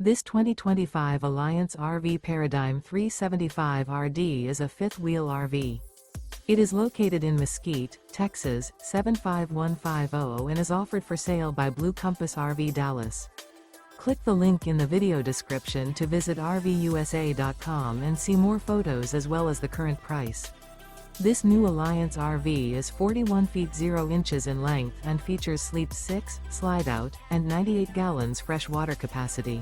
This 2025 Alliance RV Paradigm 375RD is a fifth-wheel RV. It is located in Mesquite, Texas, 75150 and is offered for sale by Blue Compass RV Dallas. Click the link in the video description to visit RVUSA.com and see more photos as well as the current price. This new Alliance RV is 41 feet 0 inches in length and features Sleep 6, Slideout, and 98 gallons fresh water capacity.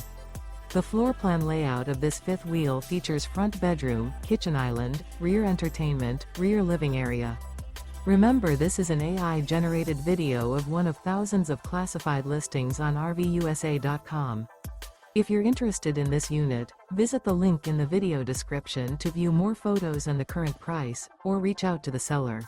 The floor plan layout of this fifth wheel features front bedroom, kitchen island, rear entertainment, rear living area. Remember, this is an AI-generated video of one of thousands of classified listings on RVUSA.com. If you're interested in this unit, visit the link in the video description to view more photos and the current price, or reach out to the seller.